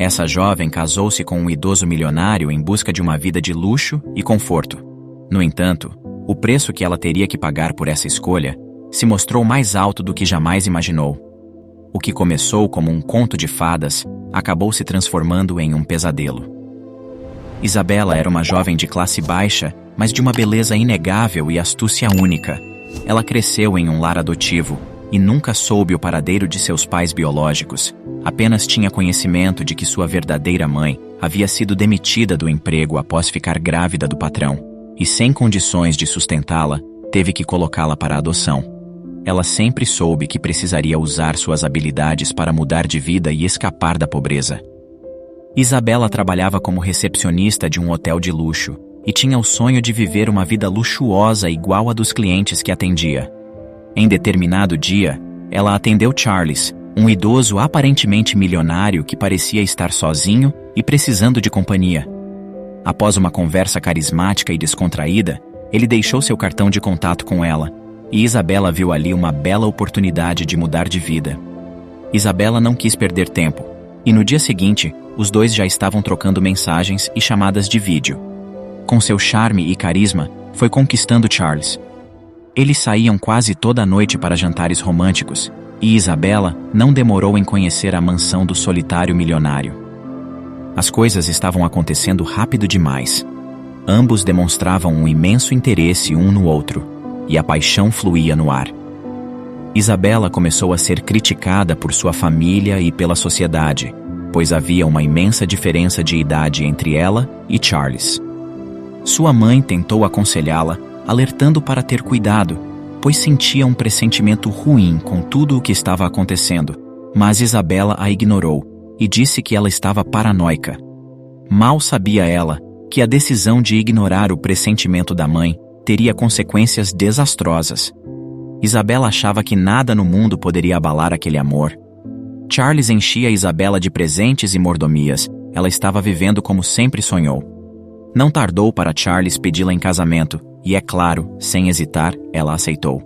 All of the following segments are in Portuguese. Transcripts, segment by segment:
Essa jovem casou-se com um idoso milionário em busca de uma vida de luxo e conforto. No entanto, o preço que ela teria que pagar por essa escolha se mostrou mais alto do que jamais imaginou. O que começou como um conto de fadas acabou se transformando em um pesadelo. Isabela era uma jovem de classe baixa, mas de uma beleza inegável e astúcia única. Ela cresceu em um lar adotivo e nunca soube o paradeiro de seus pais biológicos. Apenas tinha conhecimento de que sua verdadeira mãe havia sido demitida do emprego após ficar grávida do patrão, e sem condições de sustentá-la, teve que colocá-la para adoção. Ela sempre soube que precisaria usar suas habilidades para mudar de vida e escapar da pobreza. Isabela trabalhava como recepcionista de um hotel de luxo e tinha o sonho de viver uma vida luxuosa igual a dos clientes que atendia. Em determinado dia, ela atendeu Charles, um idoso aparentemente milionário que parecia estar sozinho e precisando de companhia. Após uma conversa carismática e descontraída, ele deixou seu cartão de contato com ela, e Isabela viu ali uma bela oportunidade de mudar de vida. Isabela não quis perder tempo, e no dia seguinte, os dois já estavam trocando mensagens e chamadas de vídeo. Com seu charme e carisma, foi conquistando Charles. Eles saíam quase toda a noite para jantares românticos, e Isabela não demorou em conhecer a mansão do solitário milionário. As coisas estavam acontecendo rápido demais. Ambos demonstravam um imenso interesse um no outro, e a paixão fluía no ar. Isabela começou a ser criticada por sua família e pela sociedade, pois havia uma imensa diferença de idade entre ela e Charles. Sua mãe tentou aconselhá-la, alertando para ter cuidado, pois sentia um pressentimento ruim com tudo o que estava acontecendo, mas Isabela a ignorou e disse que ela estava paranoica. Mal sabia ela que a decisão de ignorar o pressentimento da mãe teria consequências desastrosas. Isabela achava que nada no mundo poderia abalar aquele amor. Charles enchia Isabela de presentes e mordomias. Ela estava vivendo como sempre sonhou. Não tardou para Charles pedi-la em casamento, e é claro, sem hesitar, ela aceitou.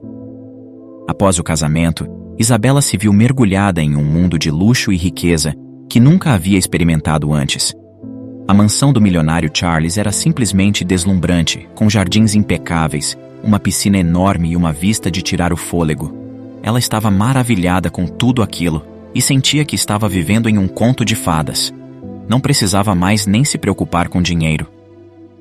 Após o casamento, Isabela se viu mergulhada em um mundo de luxo e riqueza que nunca havia experimentado antes. A mansão do milionário Charles era simplesmente deslumbrante, com jardins impecáveis, uma piscina enorme e uma vista de tirar o fôlego. Ela estava maravilhada com tudo aquilo e sentia que estava vivendo em um conto de fadas. Não precisava mais nem se preocupar com dinheiro.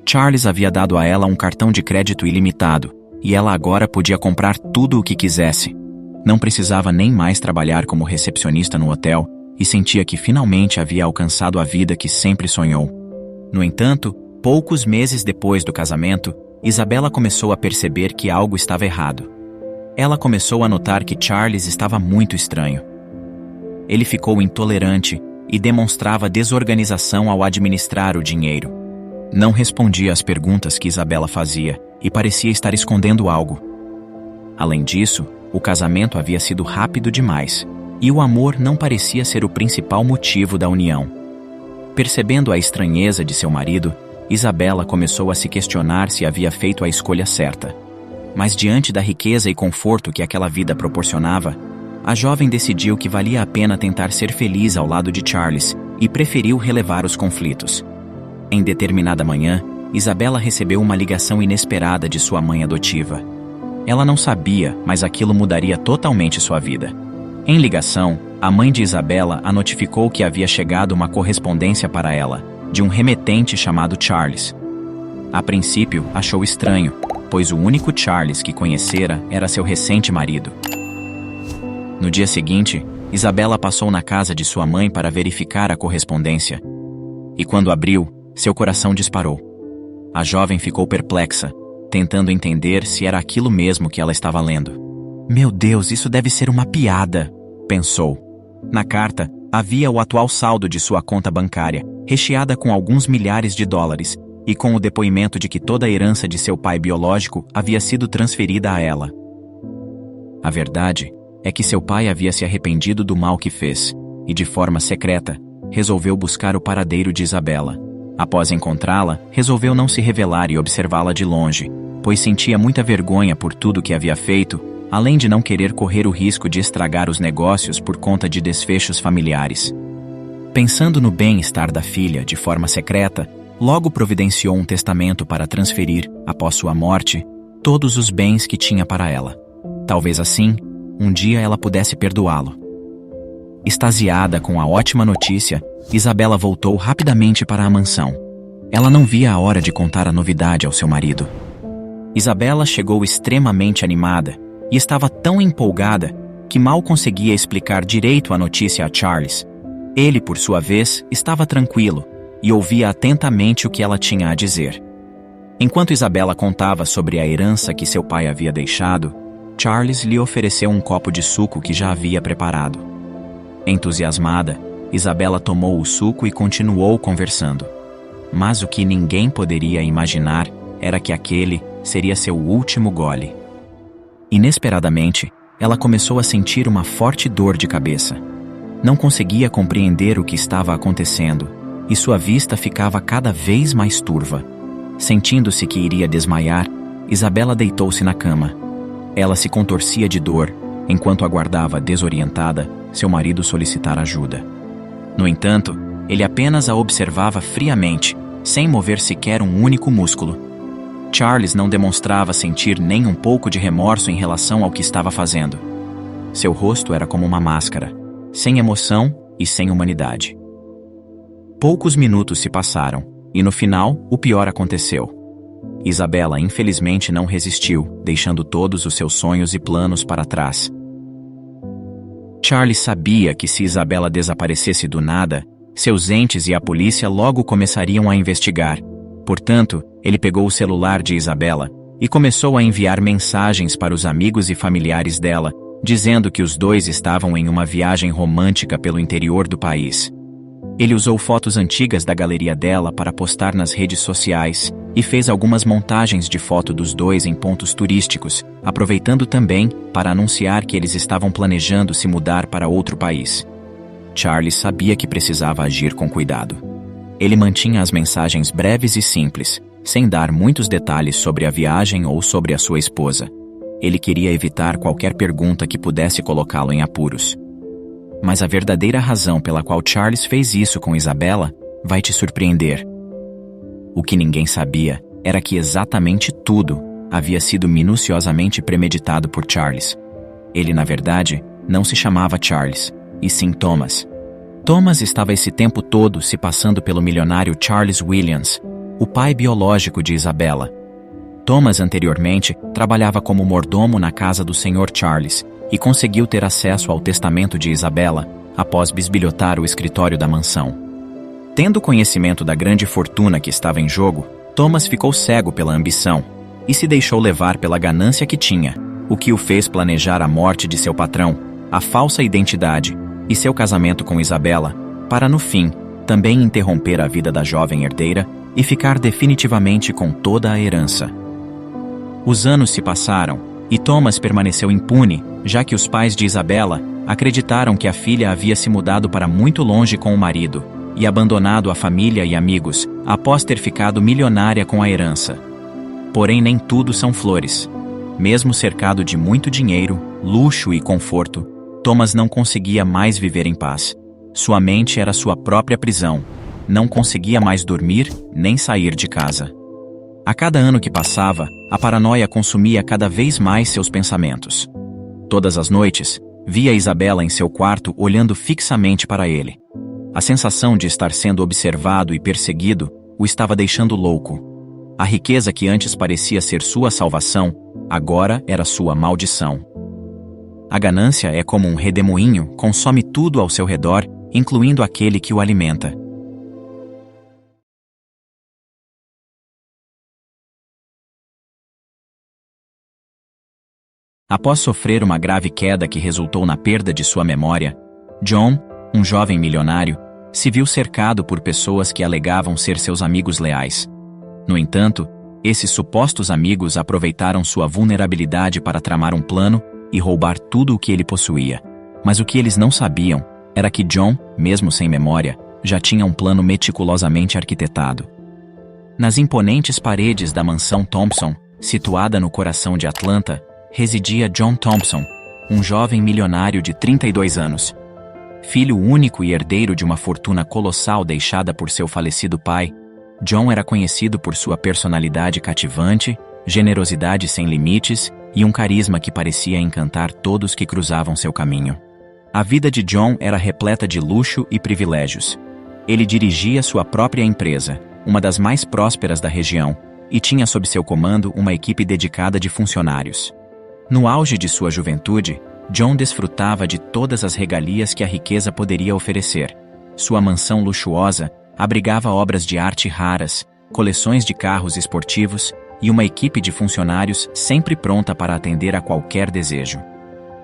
Charles havia dado a ela um cartão de crédito ilimitado, e ela agora podia comprar tudo o que quisesse. Não precisava nem mais trabalhar como recepcionista no hotel, e sentia que finalmente havia alcançado a vida que sempre sonhou. No entanto, poucos meses depois do casamento, Isabela começou a perceber que algo estava errado. Ela começou a notar que Charles estava muito estranho. Ele ficou intolerante e demonstrava desorganização ao administrar o dinheiro. Não respondia às perguntas que Isabela fazia e parecia estar escondendo algo. Além disso, o casamento havia sido rápido demais, e o amor não parecia ser o principal motivo da união. Percebendo a estranheza de seu marido, Isabela começou a se questionar se havia feito a escolha certa. Mas diante da riqueza e conforto que aquela vida proporcionava, a jovem decidiu que valia a pena tentar ser feliz ao lado de Charles e preferiu relevar os conflitos. Em determinada manhã, Isabela recebeu uma ligação inesperada de sua mãe adotiva. Ela não sabia, mas aquilo mudaria totalmente sua vida. Em ligação, a mãe de Isabela a notificou que havia chegado uma correspondência para ela, de um remetente chamado Charles. A princípio, achou estranho, pois o único Charles que conhecera era seu recente marido. No dia seguinte, Isabela passou na casa de sua mãe para verificar a correspondência. E quando abriu, seu coração disparou. A jovem ficou perplexa, tentando entender se era aquilo mesmo que ela estava lendo. Meu Deus, isso deve ser uma piada, pensou. Na carta, havia o atual saldo de sua conta bancária, recheada com alguns milhares de dólares, e com o depoimento de que toda a herança de seu pai biológico havia sido transferida a ela. A verdade é que seu pai havia se arrependido do mal que fez, e de forma secreta, resolveu buscar o paradeiro de Isabela. Após encontrá-la, resolveu não se revelar e observá-la de longe, pois sentia muita vergonha por tudo que havia feito, além de não querer correr o risco de estragar os negócios por conta de desfechos familiares. Pensando no bem-estar da filha de forma secreta, logo providenciou um testamento para transferir, após sua morte, todos os bens que tinha para ela. Talvez assim, um dia ela pudesse perdoá-lo. Extasiada com a ótima notícia, Isabela voltou rapidamente para a mansão. Ela não via a hora de contar a novidade ao seu marido. Isabela chegou extremamente animada e estava tão empolgada que mal conseguia explicar direito a notícia a Charles. Ele, por sua vez, estava tranquilo e ouvia atentamente o que ela tinha a dizer. Enquanto Isabela contava sobre a herança que seu pai havia deixado, Charles lhe ofereceu um copo de suco que já havia preparado. Entusiasmada, Isabela tomou o suco e continuou conversando. Mas o que ninguém poderia imaginar era que aquele seria seu último gole. Inesperadamente, ela começou a sentir uma forte dor de cabeça. Não conseguia compreender o que estava acontecendo, e sua vista ficava cada vez mais turva. Sentindo-se que iria desmaiar, Isabela deitou-se na cama. Ela se contorcia de dor, enquanto aguardava, desorientada, seu marido solicitar ajuda. No entanto, ele apenas a observava friamente, sem mover sequer um único músculo. Charles não demonstrava sentir nem um pouco de remorso em relação ao que estava fazendo. Seu rosto era como uma máscara, sem emoção e sem humanidade. Poucos minutos se passaram, e no final, o pior aconteceu. Isabela infelizmente não resistiu, deixando todos os seus sonhos e planos para trás. Charles sabia que se Isabela desaparecesse do nada, seus entes e a polícia logo começariam a investigar. Portanto, ele pegou o celular de Isabela e começou a enviar mensagens para os amigos e familiares dela, dizendo que os dois estavam em uma viagem romântica pelo interior do país. Ele usou fotos antigas da galeria dela para postar nas redes sociais e fez algumas montagens de foto dos dois em pontos turísticos, aproveitando também para anunciar que eles estavam planejando se mudar para outro país. Charles sabia que precisava agir com cuidado. Ele mantinha as mensagens breves e simples, sem dar muitos detalhes sobre a viagem ou sobre a sua esposa. Ele queria evitar qualquer pergunta que pudesse colocá-lo em apuros. Mas a verdadeira razão pela qual Charles fez isso com Isabela vai te surpreender. O que ninguém sabia era que exatamente tudo havia sido minuciosamente premeditado por Charles. Ele, na verdade, não se chamava Charles, e sim Thomas. Thomas estava esse tempo todo se passando pelo milionário Charles Williams, o pai biológico de Isabela. Thomas anteriormente trabalhava como mordomo na casa do Sr. Charles e conseguiu ter acesso ao testamento de Isabela após bisbilhotar o escritório da mansão. Tendo conhecimento da grande fortuna que estava em jogo, Thomas ficou cego pela ambição e se deixou levar pela ganância que tinha, o que o fez planejar a morte de seu patrão, a falsa identidade e seu casamento com Isabela, para no fim, também interromper a vida da jovem herdeira e ficar definitivamente com toda a herança. Os anos se passaram e Thomas permaneceu impune, já que os pais de Isabela acreditaram que a filha havia se mudado para muito longe com o marido e abandonado a família e amigos após ter ficado milionária com a herança. Porém, nem tudo são flores. Mesmo cercado de muito dinheiro, luxo e conforto, Thomas não conseguia mais viver em paz. Sua mente era sua própria prisão. Não conseguia mais dormir nem sair de casa. A cada ano que passava, a paranoia consumia cada vez mais seus pensamentos. Todas as noites, via Isabela em seu quarto olhando fixamente para ele. A sensação de estar sendo observado e perseguido o estava deixando louco. A riqueza que antes parecia ser sua salvação, agora era sua maldição. A ganância é como um redemoinho, consome tudo ao seu redor, incluindo aquele que o alimenta. Após sofrer uma grave queda que resultou na perda de sua memória, John, um jovem milionário, se viu cercado por pessoas que alegavam ser seus amigos leais. No entanto, esses supostos amigos aproveitaram sua vulnerabilidade para tramar um plano e roubar tudo o que ele possuía. Mas o que eles não sabiam era que John, mesmo sem memória, já tinha um plano meticulosamente arquitetado. Nas imponentes paredes da mansão Thompson, situada no coração de Atlanta, residia John Thompson, um jovem milionário de 32 anos. Filho único e herdeiro de uma fortuna colossal deixada por seu falecido pai, John era conhecido por sua personalidade cativante, generosidade sem limites e um carisma que parecia encantar todos que cruzavam seu caminho. A vida de John era repleta de luxo e privilégios. Ele dirigia sua própria empresa, uma das mais prósperas da região, e tinha sob seu comando uma equipe dedicada de funcionários. No auge de sua juventude, John desfrutava de todas as regalias que a riqueza poderia oferecer. Sua mansão luxuosa abrigava obras de arte raras, coleções de carros esportivos e uma equipe de funcionários sempre pronta para atender a qualquer desejo.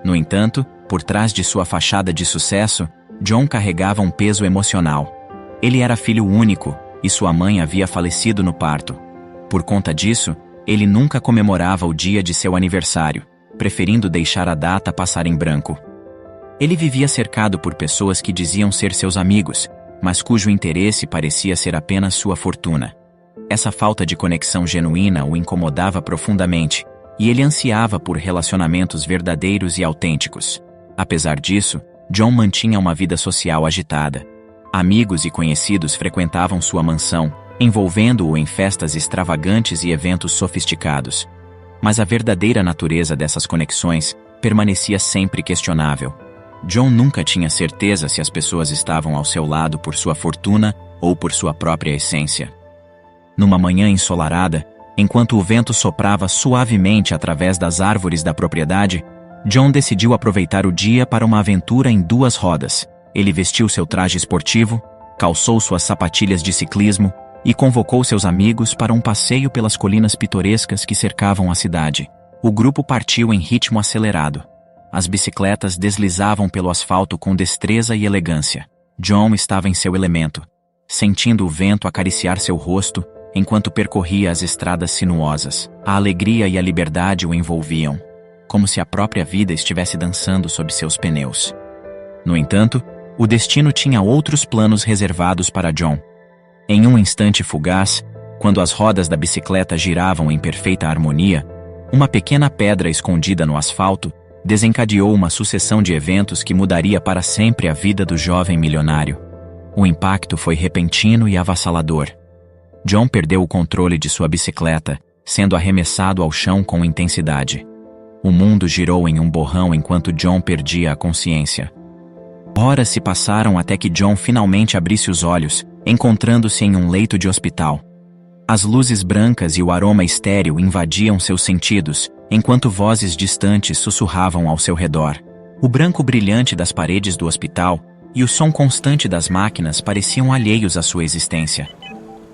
No entanto, por trás de sua fachada de sucesso, John carregava um peso emocional. Ele era filho único, e sua mãe havia falecido no parto. Por conta disso, ele nunca comemorava o dia de seu aniversário, preferindo deixar a data passar em branco. Ele vivia cercado por pessoas que diziam ser seus amigos, mas cujo interesse parecia ser apenas sua fortuna. Essa falta de conexão genuína o incomodava profundamente, e ele ansiava por relacionamentos verdadeiros e autênticos. Apesar disso, John mantinha uma vida social agitada. Amigos e conhecidos frequentavam sua mansão, envolvendo-o em festas extravagantes e eventos sofisticados. Mas a verdadeira natureza dessas conexões permanecia sempre questionável. John nunca tinha certeza se as pessoas estavam ao seu lado por sua fortuna ou por sua própria essência. Numa manhã ensolarada, enquanto o vento soprava suavemente através das árvores da propriedade, John decidiu aproveitar o dia para uma aventura em 2 rodas. Ele vestiu seu traje esportivo, calçou suas sapatilhas de ciclismo e convocou seus amigos para um passeio pelas colinas pitorescas que cercavam a cidade. O grupo partiu em ritmo acelerado. As bicicletas deslizavam pelo asfalto com destreza e elegância. John estava em seu elemento, sentindo o vento acariciar seu rosto enquanto percorria as estradas sinuosas. A alegria e a liberdade o envolviam, como se a própria vida estivesse dançando sob seus pneus. No entanto, o destino tinha outros planos reservados para John. Em um instante fugaz, quando as rodas da bicicleta giravam em perfeita harmonia, uma pequena pedra escondida no asfalto desencadeou uma sucessão de eventos que mudaria para sempre a vida do jovem milionário. O impacto foi repentino e avassalador. John perdeu o controle de sua bicicleta, sendo arremessado ao chão com intensidade. O mundo girou em um borrão enquanto John perdia a consciência. Horas se passaram até que John finalmente abrisse os olhos, encontrando-se em um leito de hospital. As luzes brancas e o aroma estéril invadiam seus sentidos, enquanto vozes distantes sussurravam ao seu redor. O branco brilhante das paredes do hospital e o som constante das máquinas pareciam alheios à sua existência.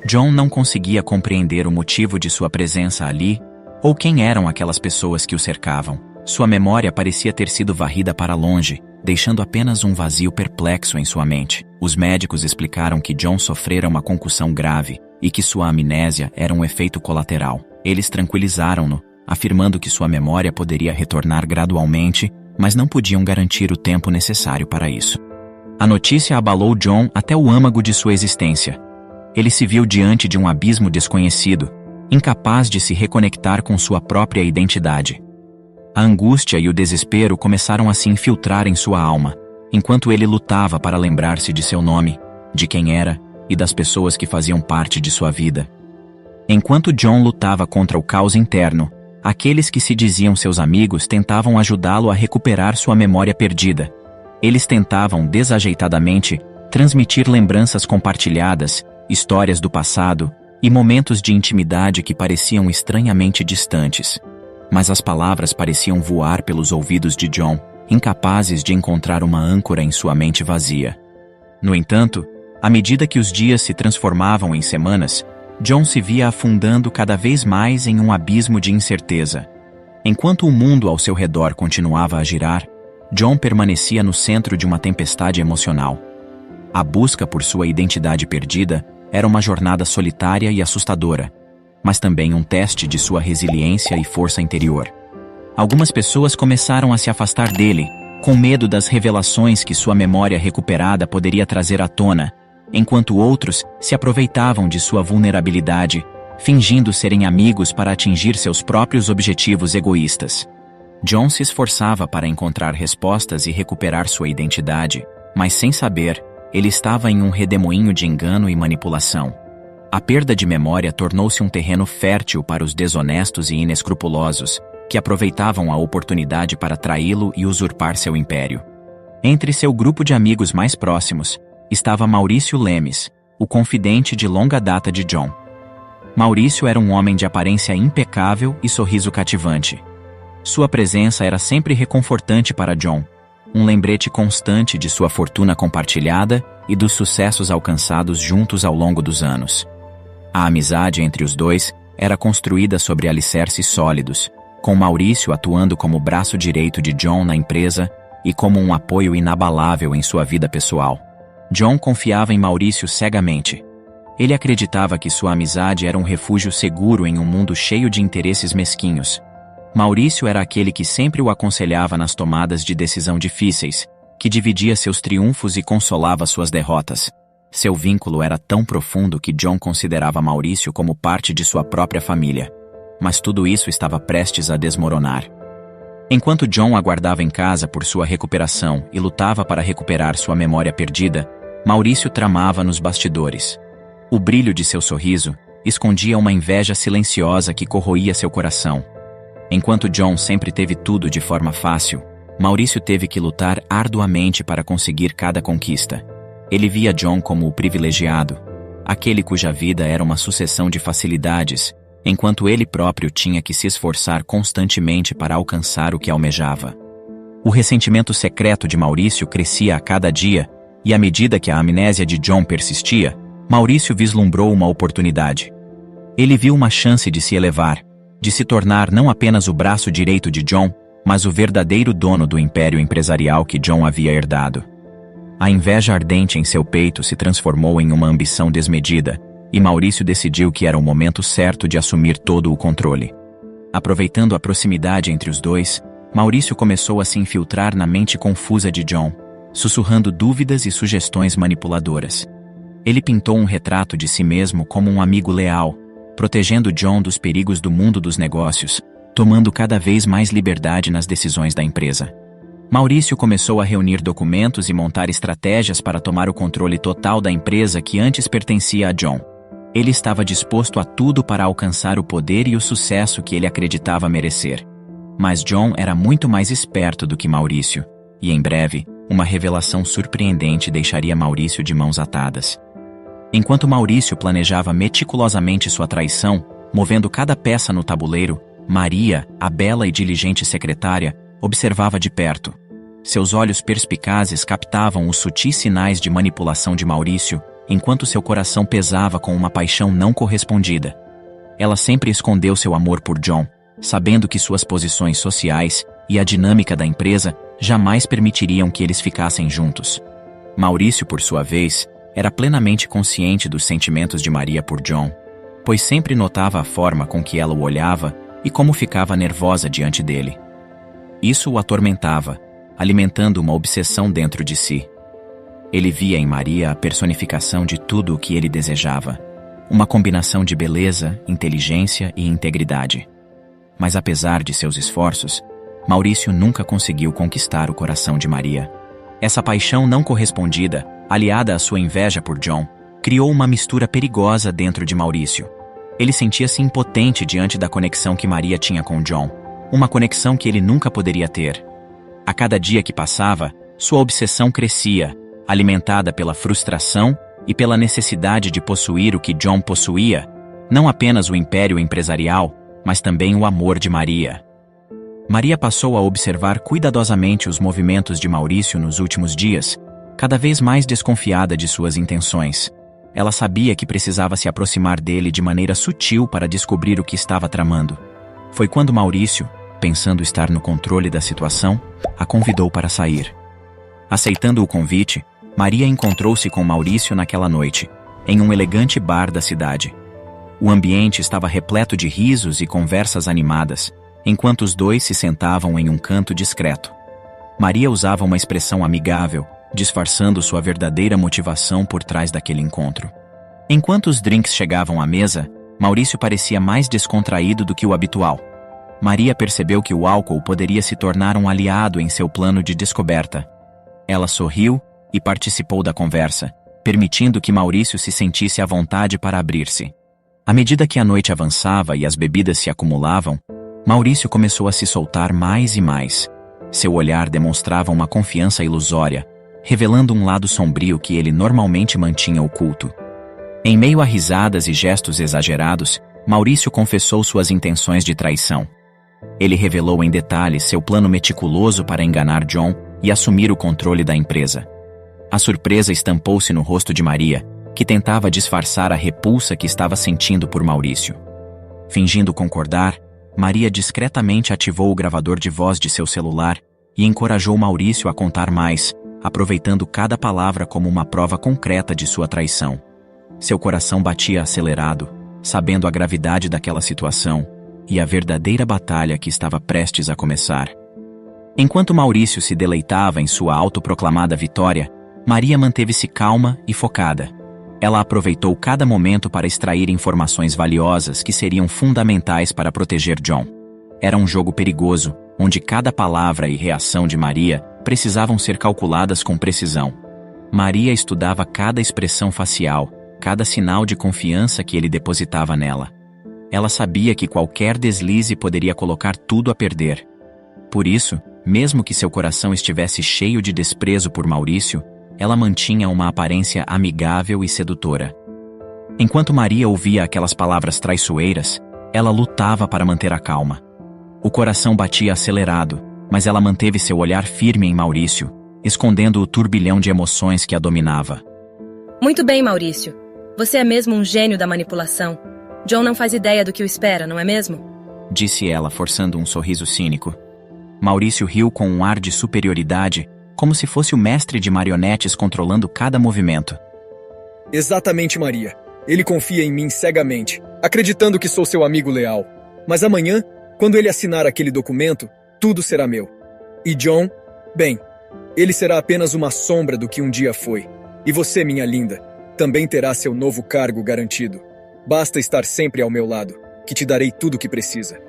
John não conseguia compreender o motivo de sua presença ali, ou quem eram aquelas pessoas que o cercavam. Sua memória parecia ter sido varrida para longe, deixando apenas um vazio perplexo em sua mente. Os médicos explicaram que John sofrera uma concussão grave e que sua amnésia era um efeito colateral. Eles tranquilizaram-no, afirmando que sua memória poderia retornar gradualmente, mas não podiam garantir o tempo necessário para isso. A notícia abalou John até o âmago de sua existência. Ele se viu diante de um abismo desconhecido, incapaz de se reconectar com sua própria identidade. A angústia e o desespero começaram a se infiltrar em sua alma, enquanto ele lutava para lembrar-se de seu nome, de quem era e das pessoas que faziam parte de sua vida. Enquanto John lutava contra o caos interno, aqueles que se diziam seus amigos tentavam ajudá-lo a recuperar sua memória perdida. Eles tentavam, desajeitadamente, transmitir lembranças compartilhadas, histórias do passado e momentos de intimidade que pareciam estranhamente distantes. Mas as palavras pareciam voar pelos ouvidos de John, incapazes de encontrar uma âncora em sua mente vazia. No entanto, à medida que os dias se transformavam em semanas, John se via afundando cada vez mais em um abismo de incerteza. Enquanto o mundo ao seu redor continuava a girar, John permanecia no centro de uma tempestade emocional. A busca por sua identidade perdida era uma jornada solitária e assustadora, mas também um teste de sua resiliência e força interior. Algumas pessoas começaram a se afastar dele, com medo das revelações que sua memória recuperada poderia trazer à tona, enquanto outros se aproveitavam de sua vulnerabilidade, fingindo serem amigos para atingir seus próprios objetivos egoístas. John se esforçava para encontrar respostas e recuperar sua identidade, Mas sem saber, ele estava em um redemoinho de engano e manipulação. A perda de memória tornou-se um terreno fértil para os desonestos e inescrupulosos, que aproveitavam a oportunidade para traí-lo e usurpar seu império. Entre seu grupo de amigos mais próximos, estava Maurício Lemes, o confidente de longa data de John. Maurício era um homem de aparência impecável e sorriso cativante. Sua presença era sempre reconfortante para John, um lembrete constante de sua fortuna compartilhada e dos sucessos alcançados juntos ao longo dos anos. A amizade entre os dois era construída sobre alicerces sólidos, com Maurício atuando como braço direito de John na empresa e como um apoio inabalável em sua vida pessoal. John confiava em Maurício cegamente. Ele acreditava que sua amizade era um refúgio seguro em um mundo cheio de interesses mesquinhos. Maurício era aquele que sempre o aconselhava nas tomadas de decisão difíceis, que dividia seus triunfos e consolava suas derrotas. Seu vínculo era tão profundo que John considerava Maurício como parte de sua própria família. Mas tudo isso estava prestes a desmoronar. Enquanto John aguardava em casa por sua recuperação e lutava para recuperar sua memória perdida, Maurício tramava nos bastidores. O brilho de seu sorriso escondia uma inveja silenciosa que corroía seu coração. Enquanto John sempre teve tudo de forma fácil, Maurício teve que lutar arduamente para conseguir cada conquista. Ele via John como o privilegiado, aquele cuja vida era uma sucessão de facilidades, enquanto ele próprio tinha que se esforçar constantemente para alcançar o que almejava. O ressentimento secreto de Maurício crescia a cada dia, e à medida que a amnésia de John persistia, Maurício vislumbrou uma oportunidade. Ele viu uma chance de se elevar, de se tornar não apenas o braço direito de John, mas o verdadeiro dono do império empresarial que John havia herdado. A inveja ardente em seu peito se transformou em uma ambição desmedida, e Maurício decidiu que era o momento certo de assumir todo o controle. Aproveitando a proximidade entre os dois, Maurício começou a se infiltrar na mente confusa de John, sussurrando dúvidas e sugestões manipuladoras. Ele pintou um retrato de si mesmo como um amigo leal, protegendo John dos perigos do mundo dos negócios, tomando cada vez mais liberdade nas decisões da empresa. Maurício começou a reunir documentos e montar estratégias para tomar o controle total da empresa que antes pertencia a John. Ele estava disposto a tudo para alcançar o poder e o sucesso que ele acreditava merecer. Mas John era muito mais esperto do que Maurício, e em breve, uma revelação surpreendente deixaria Maurício de mãos atadas. Enquanto Maurício planejava meticulosamente sua traição, movendo cada peça no tabuleiro, Maria, a bela e diligente secretária, observava de perto. Seus olhos perspicazes captavam os sutis sinais de manipulação de Maurício, enquanto seu coração pesava com uma paixão não correspondida. Ela sempre escondeu seu amor por John, sabendo que suas posições sociais e a dinâmica da empresa jamais permitiriam que eles ficassem juntos. Maurício, por sua vez, era plenamente consciente dos sentimentos de Maria por John, pois sempre notava a forma com que ela o olhava e como ficava nervosa diante dele. Isso o atormentava, alimentando uma obsessão dentro de si. Ele via em Maria a personificação de tudo o que ele desejava, uma combinação de beleza, inteligência e integridade. Mas apesar de seus esforços, Maurício nunca conseguiu conquistar o coração de Maria. Essa paixão não correspondida, aliada à sua inveja por John, criou uma mistura perigosa dentro de Maurício. Ele sentia-se impotente diante da conexão que Maria tinha com John, uma conexão que ele nunca poderia ter. A cada dia que passava, sua obsessão crescia, alimentada pela frustração e pela necessidade de possuir o que John possuía, não apenas o império empresarial, mas também o amor de Maria. Maria passou a observar cuidadosamente os movimentos de Maurício nos últimos dias, cada vez mais desconfiada de suas intenções. Ela sabia que precisava se aproximar dele de maneira sutil para descobrir o que estava tramando. Foi quando Maurício, pensando estar no controle da situação, a convidou para sair. Aceitando o convite, Maria encontrou-se com Maurício naquela noite, em um elegante bar da cidade. O ambiente estava repleto de risos e conversas animadas, enquanto os dois se sentavam em um canto discreto. Maria usava uma expressão amigável, disfarçando sua verdadeira motivação por trás daquele encontro. Enquanto os drinks chegavam à mesa, Maurício parecia mais descontraído do que o habitual. Maria percebeu que o álcool poderia se tornar um aliado em seu plano de descoberta. Ela sorriu e participou da conversa, permitindo que Maurício se sentisse à vontade para abrir-se. À medida que a noite avançava e as bebidas se acumulavam, Maurício começou a se soltar mais e mais. Seu olhar demonstrava uma confiança ilusória, revelando um lado sombrio que ele normalmente mantinha oculto. Em meio a risadas e gestos exagerados, Maurício confessou suas intenções de traição. Ele revelou em detalhes seu plano meticuloso para enganar John e assumir o controle da empresa. A surpresa estampou-se no rosto de Maria, que tentava disfarçar a repulsa que estava sentindo por Maurício. Fingindo concordar, Maria discretamente ativou o gravador de voz de seu celular e encorajou Maurício a contar mais, aproveitando cada palavra como uma prova concreta de sua traição. Seu coração batia acelerado, sabendo a gravidade daquela situação e a verdadeira batalha que estava prestes a começar. Enquanto Maurício se deleitava em sua autoproclamada vitória, Maria manteve-se calma e focada. Ela aproveitou cada momento para extrair informações valiosas que seriam fundamentais para proteger John. Era um jogo perigoso, onde cada palavra e reação de Maria precisavam ser calculadas com precisão. Maria estudava cada expressão facial, cada sinal de confiança que ele depositava nela. Ela sabia que qualquer deslize poderia colocar tudo a perder. Por isso, mesmo que seu coração estivesse cheio de desprezo por Maurício, ela mantinha uma aparência amigável e sedutora. Enquanto Maria ouvia aquelas palavras traiçoeiras, ela lutava para manter a calma. O coração batia acelerado, mas ela manteve seu olhar firme em Maurício, escondendo o turbilhão de emoções que a dominava. Muito bem, Maurício. Você é mesmo um gênio da manipulação. John não faz ideia do que o espera, não é mesmo? Disse ela, forçando um sorriso cínico. Maurício riu com um ar de superioridade, como se fosse o mestre de marionetes controlando cada movimento. Exatamente, Maria. Ele confia em mim cegamente, acreditando que sou seu amigo leal. Mas amanhã, quando ele assinar aquele documento, tudo será meu. E John, bem, ele será apenas uma sombra do que um dia foi. E você, minha linda, também terá seu novo cargo garantido. Basta estar sempre ao meu lado, que te darei tudo o que precisa.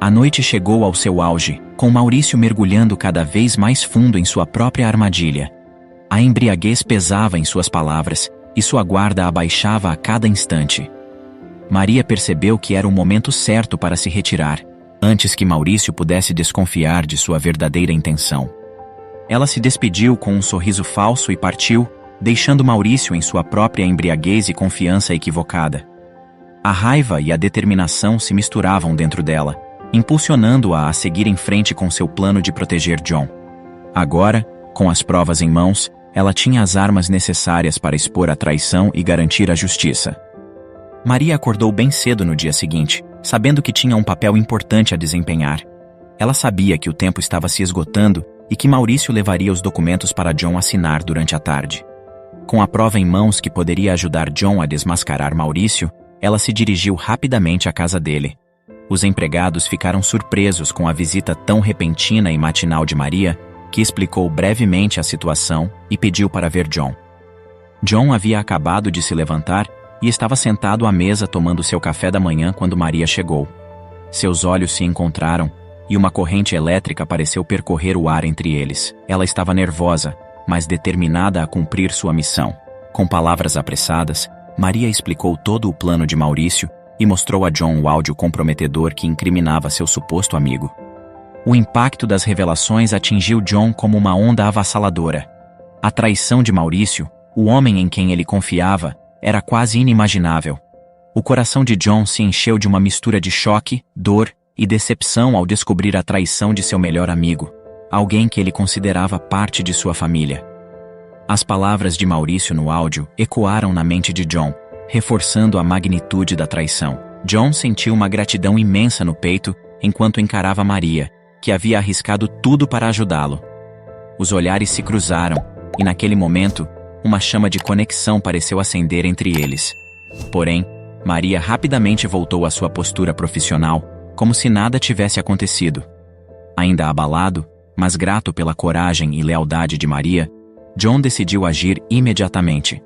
A noite chegou ao seu auge, com Maurício mergulhando cada vez mais fundo em sua própria armadilha. A embriaguez pesava em suas palavras, e sua guarda abaixava a cada instante. Maria percebeu que era o momento certo para se retirar, antes que Maurício pudesse desconfiar de sua verdadeira intenção. Ela se despediu com um sorriso falso e partiu, deixando Maurício em sua própria embriaguez e confiança equivocada. A raiva e a determinação se misturavam dentro dela, impulsionando-a a seguir em frente com seu plano de proteger John. Agora, com as provas em mãos, ela tinha as armas necessárias para expor a traição e garantir a justiça. Maria acordou bem cedo no dia seguinte, sabendo que tinha um papel importante a desempenhar. Ela sabia que o tempo estava se esgotando e que Maurício levaria os documentos para John assinar durante a tarde. Com a prova em mãos que poderia ajudar John a desmascarar Maurício, ela se dirigiu rapidamente à casa dele. Os empregados ficaram surpresos com a visita tão repentina e matinal de Maria, que explicou brevemente a situação e pediu para ver John. John havia acabado de se levantar e estava sentado à mesa tomando seu café da manhã quando Maria chegou. Seus olhos se encontraram e uma corrente elétrica pareceu percorrer o ar entre eles. Ela estava nervosa, mas determinada a cumprir sua missão. Com palavras apressadas, Maria explicou todo o plano de Maurício e mostrou a John o áudio comprometedor que incriminava seu suposto amigo. O impacto das revelações atingiu John como uma onda avassaladora. A traição de Maurício, o homem em quem ele confiava, era quase inimaginável. O coração de John se encheu de uma mistura de choque, dor e decepção ao descobrir a traição de seu melhor amigo, alguém que ele considerava parte de sua família. As palavras de Maurício no áudio ecoaram na mente de John, reforçando a magnitude da traição. John sentiu uma gratidão imensa no peito enquanto encarava Maria, que havia arriscado tudo para ajudá-lo. Os olhares se cruzaram, e naquele momento, uma chama de conexão pareceu acender entre eles. Porém, Maria rapidamente voltou à sua postura profissional, como se nada tivesse acontecido. Ainda abalado, mas grato pela coragem e lealdade de Maria, John decidiu agir imediatamente.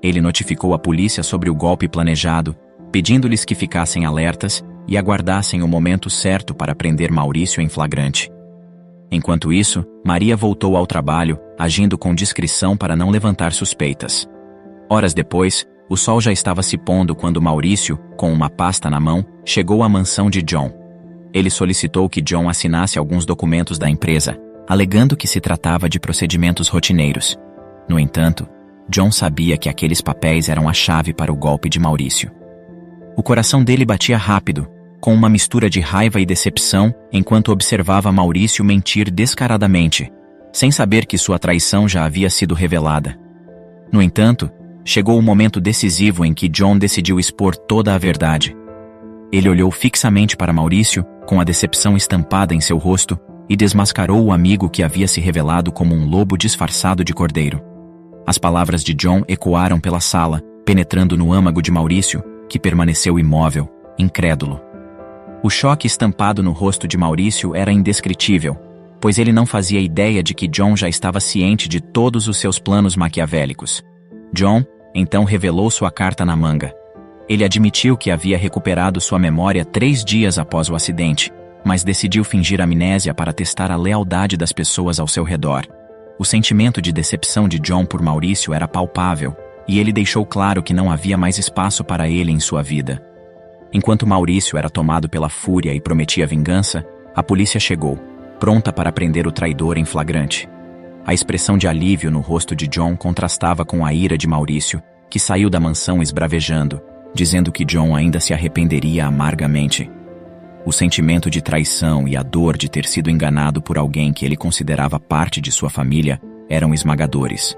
Ele notificou a polícia sobre o golpe planejado, pedindo-lhes que ficassem alertas e aguardassem o momento certo para prender Maurício em flagrante. Enquanto isso, Maria voltou ao trabalho, agindo com discrição para não levantar suspeitas. Horas depois, o sol já estava se pondo quando Maurício, com uma pasta na mão, chegou à mansão de John. Ele solicitou que John assinasse alguns documentos da empresa, alegando que se tratava de procedimentos rotineiros. No entanto, John sabia que aqueles papéis eram a chave para o golpe de Maurício. O coração dele batia rápido, com uma mistura de raiva e decepção, enquanto observava Maurício mentir descaradamente, sem saber que sua traição já havia sido revelada. No entanto, chegou o momento decisivo em que John decidiu expor toda a verdade. Ele olhou fixamente para Maurício, com a decepção estampada em seu rosto, e desmascarou o amigo que havia se revelado como um lobo disfarçado de cordeiro. As palavras de John ecoaram pela sala, penetrando no âmago de Maurício, que permaneceu imóvel, incrédulo. O choque estampado no rosto de Maurício era indescritível, pois ele não fazia ideia de que John já estava ciente de todos os seus planos maquiavélicos. John, então, revelou sua carta na manga. Ele admitiu que havia recuperado sua memória 3 dias após o acidente, mas decidiu fingir amnésia para testar a lealdade das pessoas ao seu redor. O sentimento de decepção de John por Maurício era palpável, e ele deixou claro que não havia mais espaço para ele em sua vida. Enquanto Maurício era tomado pela fúria e prometia vingança, a polícia chegou, pronta para prender o traidor em flagrante. A expressão de alívio no rosto de John contrastava com a ira de Maurício, que saiu da mansão esbravejando, dizendo que John ainda se arrependeria amargamente. O sentimento de traição e a dor de ter sido enganado por alguém que ele considerava parte de sua família eram esmagadores.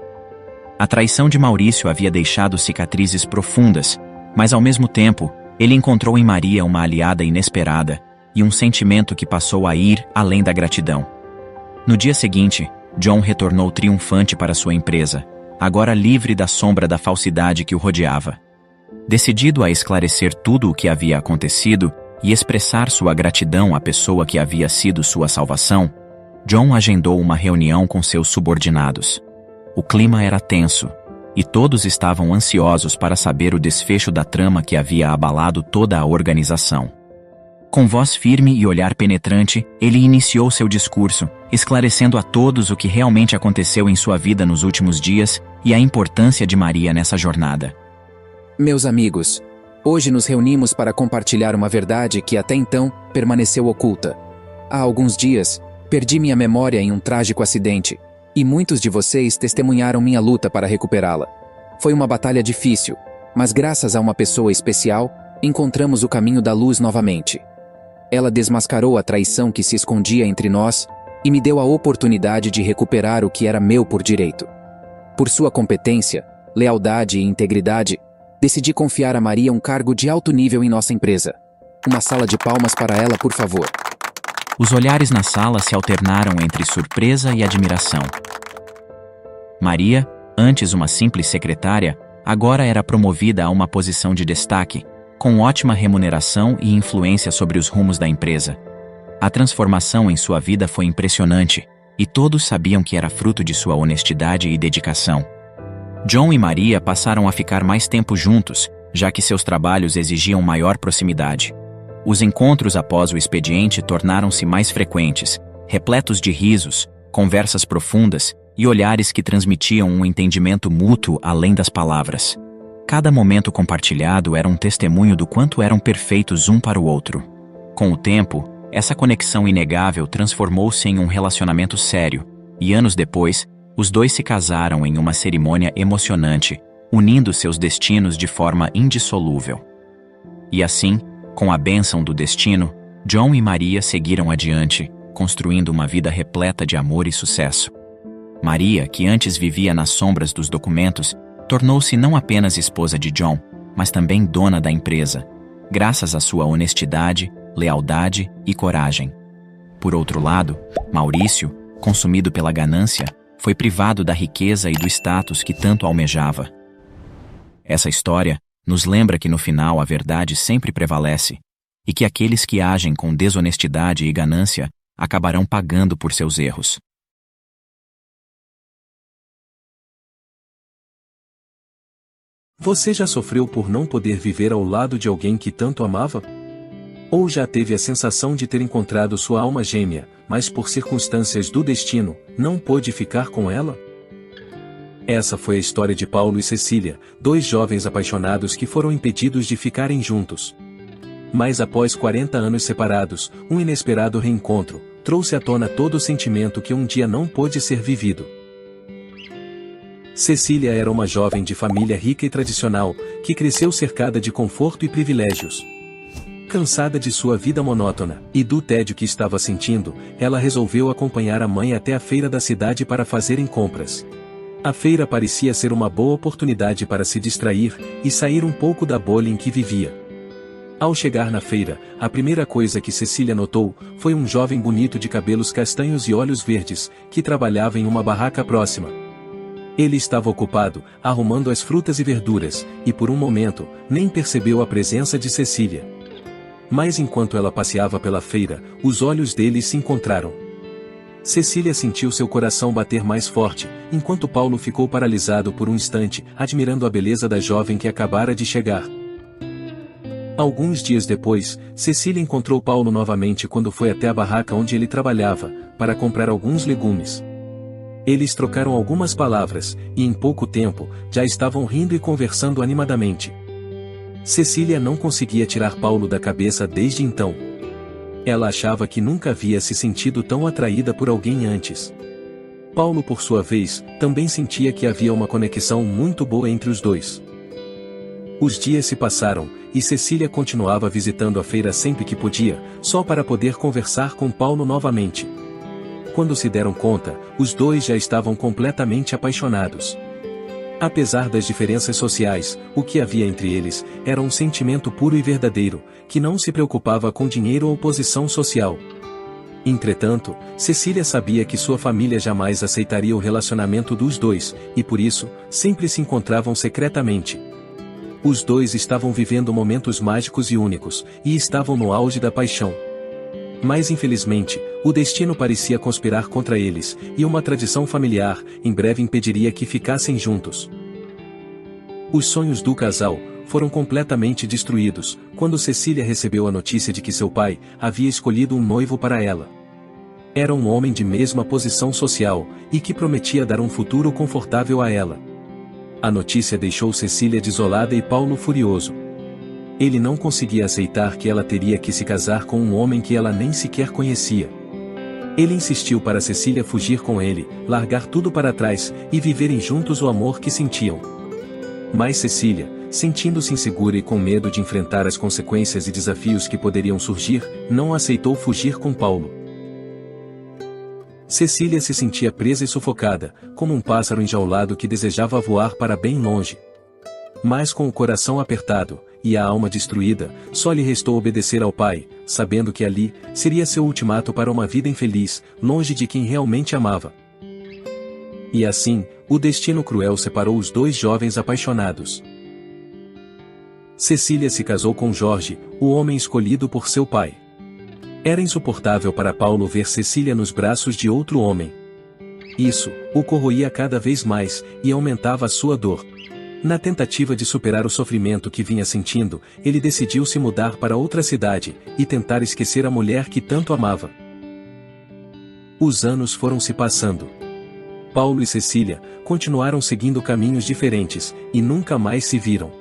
A traição de Maurício havia deixado cicatrizes profundas, mas ao mesmo tempo, ele encontrou em Maria uma aliada inesperada e um sentimento que passou a ir além da gratidão. No dia seguinte, John retornou triunfante para sua empresa, agora livre da sombra da falsidade que o rodeava. Decidido a esclarecer tudo o que havia acontecido e expressar sua gratidão à pessoa que havia sido sua salvação, John agendou uma reunião com seus subordinados. O clima era tenso, e todos estavam ansiosos para saber o desfecho da trama que havia abalado toda a organização. Com voz firme e olhar penetrante, ele iniciou seu discurso, esclarecendo a todos o que realmente aconteceu em sua vida nos últimos dias e a importância de Maria nessa jornada. Meus amigos, hoje nos reunimos para compartilhar uma verdade que até então permaneceu oculta. Há alguns dias, perdi minha memória em um trágico acidente, e muitos de vocês testemunharam minha luta para recuperá-la. Foi uma batalha difícil, mas graças a uma pessoa especial, encontramos o caminho da luz novamente. Ela desmascarou a traição que se escondia entre nós e me deu a oportunidade de recuperar o que era meu por direito. Por sua competência, lealdade e integridade, decidi confiar a Maria um cargo de alto nível em nossa empresa. Uma salva de palmas para ela, por favor. Os olhares na sala se alternaram entre surpresa e admiração. Maria, antes uma simples secretária, agora era promovida a uma posição de destaque, com ótima remuneração e influência sobre os rumos da empresa. A transformação em sua vida foi impressionante, e todos sabiam que era fruto de sua honestidade e dedicação. John e Maria passaram a ficar mais tempo juntos, já que seus trabalhos exigiam maior proximidade. Os encontros após o expediente tornaram-se mais frequentes, repletos de risos, conversas profundas e olhares que transmitiam um entendimento mútuo além das palavras. Cada momento compartilhado era um testemunho do quanto eram perfeitos um para o outro. Com o tempo, essa conexão inegável transformou-se em um relacionamento sério, e anos depois, os dois se casaram em uma cerimônia emocionante, unindo seus destinos de forma indissolúvel. E assim, com a bênção do destino, John e Maria seguiram adiante, construindo uma vida repleta de amor e sucesso. Maria, que antes vivia nas sombras dos documentos, tornou-se não apenas esposa de John, mas também dona da empresa, graças à sua honestidade, lealdade e coragem. Por outro lado, Maurício, consumido pela ganância, foi privado da riqueza e do status que tanto almejava. Essa história nos lembra que no final a verdade sempre prevalece, e que aqueles que agem com desonestidade e ganância acabarão pagando por seus erros. Você já sofreu por não poder viver ao lado de alguém que tanto amava? Ou já teve a sensação de ter encontrado sua alma gêmea, mas por circunstâncias do destino, não pôde ficar com ela? Essa foi a história de Paulo e Cecília, dois jovens apaixonados que foram impedidos de ficarem juntos. Mas após 40 anos separados, um inesperado reencontro trouxe à tona todo o sentimento que um dia não pôde ser vivido. Cecília era uma jovem de família rica e tradicional, que cresceu cercada de conforto e privilégios. Cansada de sua vida monótona e do tédio que estava sentindo, ela resolveu acompanhar a mãe até a feira da cidade para fazerem compras. A feira parecia ser uma boa oportunidade para se distrair e sair um pouco da bolha em que vivia. Ao chegar na feira, a primeira coisa que Cecília notou foi um jovem bonito de cabelos castanhos e olhos verdes, que trabalhava em uma barraca próxima. Ele estava ocupado, arrumando as frutas e verduras, e por um momento, nem percebeu a presença de Cecília. Mas enquanto ela passeava pela feira, os olhos deles se encontraram. Cecília sentiu seu coração bater mais forte, enquanto Paulo ficou paralisado por um instante, admirando a beleza da jovem que acabara de chegar. Alguns dias depois, Cecília encontrou Paulo novamente quando foi até a barraca onde ele trabalhava, para comprar alguns legumes. Eles trocaram algumas palavras, e em pouco tempo, já estavam rindo e conversando animadamente. Cecília não conseguia tirar Paulo da cabeça desde então. Ela achava que nunca havia se sentido tão atraída por alguém antes. Paulo, por sua vez, também sentia que havia uma conexão muito boa entre os dois. Os dias se passaram, e Cecília continuava visitando a feira sempre que podia, só para poder conversar com Paulo novamente. Quando se deram conta, os dois já estavam completamente apaixonados. Apesar das diferenças sociais, o que havia entre eles era um sentimento puro e verdadeiro, que não se preocupava com dinheiro ou posição social. Entretanto, Cecília sabia que sua família jamais aceitaria o relacionamento dos dois, e por isso, sempre se encontravam secretamente. Os dois estavam vivendo momentos mágicos e únicos, e estavam no auge da paixão. Mas infelizmente, o destino parecia conspirar contra eles, e uma tradição familiar, em breve impediria que ficassem juntos. Os sonhos do casal foram completamente destruídos, quando Cecília recebeu a notícia de que seu pai havia escolhido um noivo para ela. Era um homem de mesma posição social, e que prometia dar um futuro confortável a ela. A notícia deixou Cecília desolada e Paulo furioso. Ele não conseguia aceitar que ela teria que se casar com um homem que ela nem sequer conhecia. Ele insistiu para Cecília fugir com ele, largar tudo para trás, e viverem juntos o amor que sentiam. Mas Cecília, sentindo-se insegura e com medo de enfrentar as consequências e desafios que poderiam surgir, não aceitou fugir com Paulo. Cecília se sentia presa e sufocada, como um pássaro enjaulado que desejava voar para bem longe. Mas com o coração apertado, e a alma destruída, só lhe restou obedecer ao pai, sabendo que ali seria seu ultimato para uma vida infeliz, longe de quem realmente amava. E assim, o destino cruel separou os dois jovens apaixonados. Cecília se casou com Jorge, o homem escolhido por seu pai. Era insuportável para Paulo ver Cecília nos braços de outro homem. Isso o corroía cada vez mais, e aumentava a sua dor. Na tentativa de superar o sofrimento que vinha sentindo, ele decidiu se mudar para outra cidade, e tentar esquecer a mulher que tanto amava. Os anos foram se passando. Paulo e Cecília continuaram seguindo caminhos diferentes, e nunca mais se viram.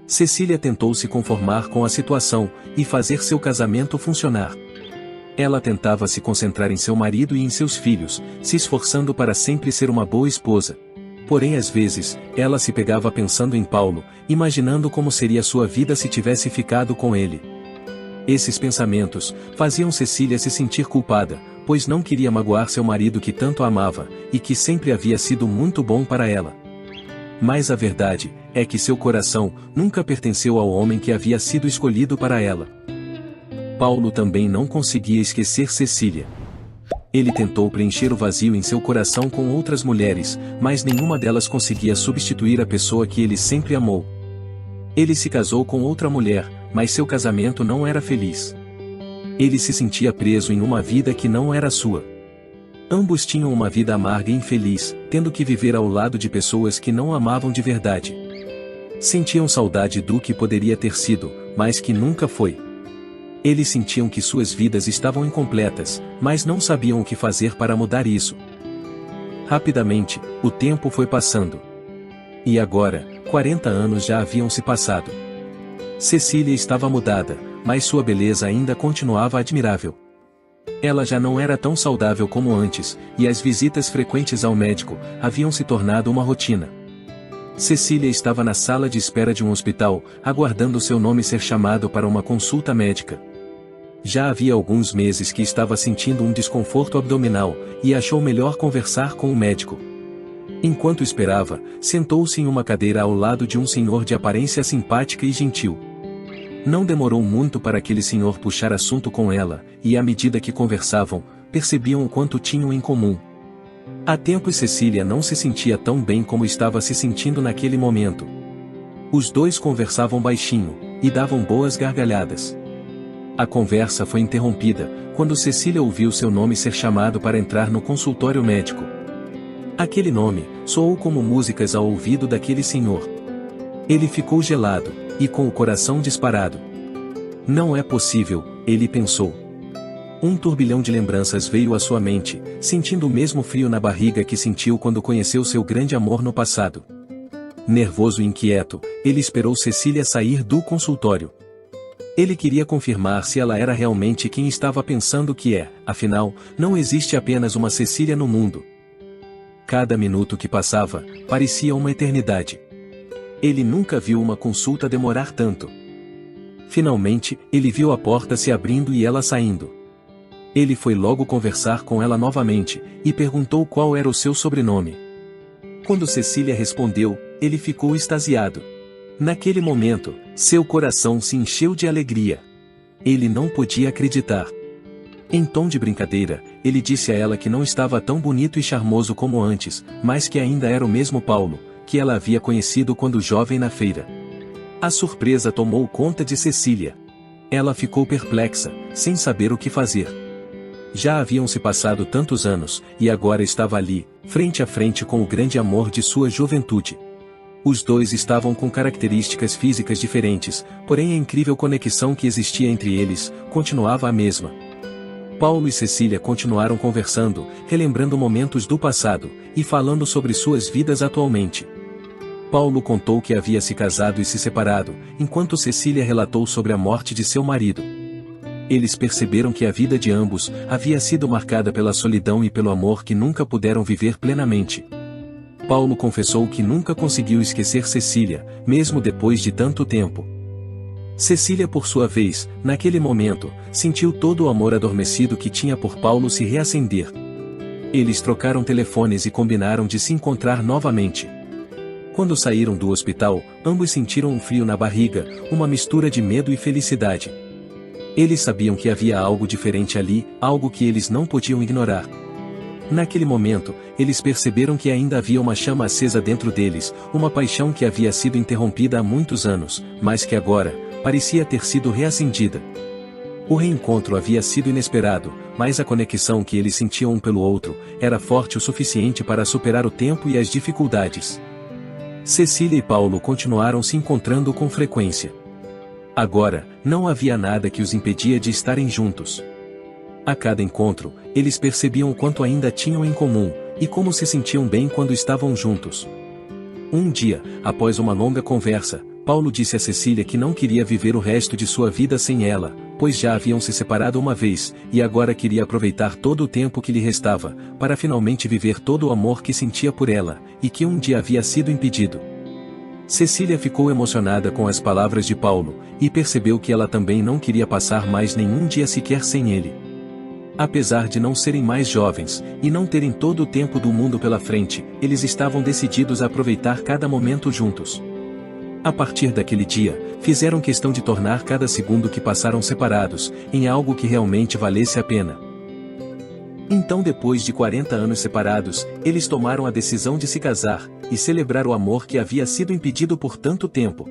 Cecília tentou se conformar com a situação, e fazer seu casamento funcionar. Ela tentava se concentrar em seu marido e em seus filhos, se esforçando para sempre ser uma boa esposa. Porém às vezes, ela se pegava pensando em Paulo, imaginando como seria sua vida se tivesse ficado com ele. Esses pensamentos faziam Cecília se sentir culpada, pois não queria magoar seu marido que tanto amava, e que sempre havia sido muito bom para ela. Mas a verdade é que seu coração nunca pertenceu ao homem que havia sido escolhido para ela. Paulo também não conseguia esquecer Cecília. Ele tentou preencher o vazio em seu coração com outras mulheres, mas nenhuma delas conseguia substituir a pessoa que ele sempre amou. Ele se casou com outra mulher, mas seu casamento não era feliz. Ele se sentia preso em uma vida que não era sua. Ambos tinham uma vida amarga e infeliz, tendo que viver ao lado de pessoas que não amavam de verdade. Sentiam saudade do que poderia ter sido, mas que nunca foi. Eles sentiam que suas vidas estavam incompletas, mas não sabiam o que fazer para mudar isso. Rapidamente, o tempo foi passando. E agora, 40 anos já haviam se passado. Cecília estava mudada, mas sua beleza ainda continuava admirável. Ela já não era tão saudável como antes, e as visitas frequentes ao médico haviam se tornado uma rotina. Cecília estava na sala de espera de um hospital, aguardando seu nome ser chamado para uma consulta médica. Já havia alguns meses que estava sentindo um desconforto abdominal, e achou melhor conversar com o médico. Enquanto esperava, sentou-se em uma cadeira ao lado de um senhor de aparência simpática e gentil. Não demorou muito para aquele senhor puxar assunto com ela, e à medida que conversavam, percebiam o quanto tinham em comum. Há tempos Cecília não se sentia tão bem como estava se sentindo naquele momento. Os dois conversavam baixinho, e davam boas gargalhadas. A conversa foi interrompida, quando Cecília ouviu seu nome ser chamado para entrar no consultório médico. Aquele nome soou como músicas ao ouvido daquele senhor. Ele ficou gelado, e com o coração disparado. Não é possível, ele pensou. Um turbilhão de lembranças veio à sua mente, sentindo o mesmo frio na barriga que sentiu quando conheceu seu grande amor no passado. Nervoso e inquieto, ele esperou Cecília sair do consultório. Ele queria confirmar se ela era realmente quem estava pensando que é, afinal, não existe apenas uma Cecília no mundo. Cada minuto que passava, parecia uma eternidade. Ele nunca viu uma consulta demorar tanto. Finalmente, ele viu a porta se abrindo e ela saindo. Ele foi logo conversar com ela novamente, e perguntou qual era o seu sobrenome. Quando Cecília respondeu, ele ficou extasiado. Naquele momento, seu coração se encheu de alegria. Ele não podia acreditar. Em tom de brincadeira, ele disse a ela que não estava tão bonito e charmoso como antes, mas que ainda era o mesmo Paulo, que ela havia conhecido quando jovem na feira. A surpresa tomou conta de Cecília. Ela ficou perplexa, sem saber o que fazer. Já haviam se passado tantos anos, e agora estava ali, frente a frente com o grande amor de sua juventude. Os dois estavam com características físicas diferentes, porém a incrível conexão que existia entre eles continuava a mesma. Paulo e Cecília continuaram conversando, relembrando momentos do passado, e falando sobre suas vidas atualmente. Paulo contou que havia se casado e se separado, enquanto Cecília relatou sobre a morte de seu marido. Eles perceberam que a vida de ambos havia sido marcada pela solidão e pelo amor que nunca puderam viver plenamente. Paulo confessou que nunca conseguiu esquecer Cecília, mesmo depois de tanto tempo. Cecília, por sua vez, naquele momento, sentiu todo o amor adormecido que tinha por Paulo se reacender. Eles trocaram telefones e combinaram de se encontrar novamente. Quando saíram do hospital, ambos sentiram um frio na barriga, uma mistura de medo e felicidade. Eles sabiam que havia algo diferente ali, algo que eles não podiam ignorar. Naquele momento, eles perceberam que ainda havia uma chama acesa dentro deles, uma paixão que havia sido interrompida há muitos anos, mas que agora, parecia ter sido reacendida. O reencontro havia sido inesperado, mas a conexão que eles sentiam um pelo outro, era forte o suficiente para superar o tempo e as dificuldades. Cecília e Paulo continuaram se encontrando com frequência. Agora, não havia nada que os impedia de estarem juntos. A cada encontro, eles percebiam o quanto ainda tinham em comum, e como se sentiam bem quando estavam juntos. Um dia, após uma longa conversa, Paulo disse a Cecília que não queria viver o resto de sua vida sem ela, pois já haviam se separado uma vez, e agora queria aproveitar todo o tempo que lhe restava, para finalmente viver todo o amor que sentia por ela, e que um dia havia sido impedido. Cecília ficou emocionada com as palavras de Paulo, e percebeu que ela também não queria passar mais nenhum dia sequer sem ele. Apesar de não serem mais jovens, e não terem todo o tempo do mundo pela frente, eles estavam decididos a aproveitar cada momento juntos. A partir daquele dia, fizeram questão de tornar cada segundo que passaram separados, em algo que realmente valesse a pena. Então, depois de 40 anos separados, eles tomaram a decisão de se casar, e celebrar o amor que havia sido impedido por tanto tempo.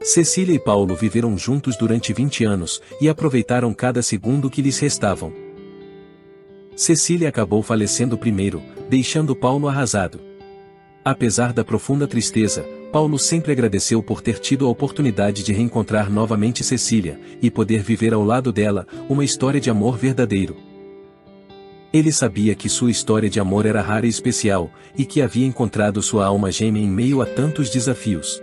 Cecília e Paulo viveram juntos durante 20 anos, e aproveitaram cada segundo que lhes restavam. Cecília acabou falecendo primeiro, deixando Paulo arrasado. Apesar da profunda tristeza, Paulo sempre agradeceu por ter tido a oportunidade de reencontrar novamente Cecília, e poder viver ao lado dela, uma história de amor verdadeiro. Ele sabia que sua história de amor era rara e especial, e que havia encontrado sua alma gêmea em meio a tantos desafios.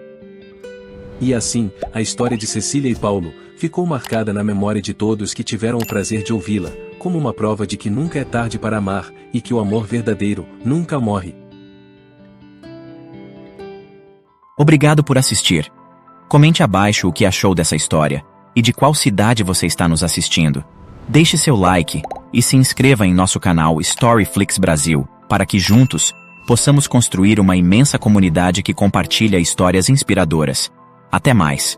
E assim, a história de Cecília e Paulo, ficou marcada na memória de todos que tiveram o prazer de ouvi-la, como uma prova de que nunca é tarde para amar, e que o amor verdadeiro, nunca morre. Obrigado por assistir. Comente abaixo o que achou dessa história, e de qual cidade você está nos assistindo. Deixe seu like, e se inscreva em nosso canal Storyflix Brasil, para que juntos, possamos construir uma imensa comunidade que compartilha histórias inspiradoras. Até mais!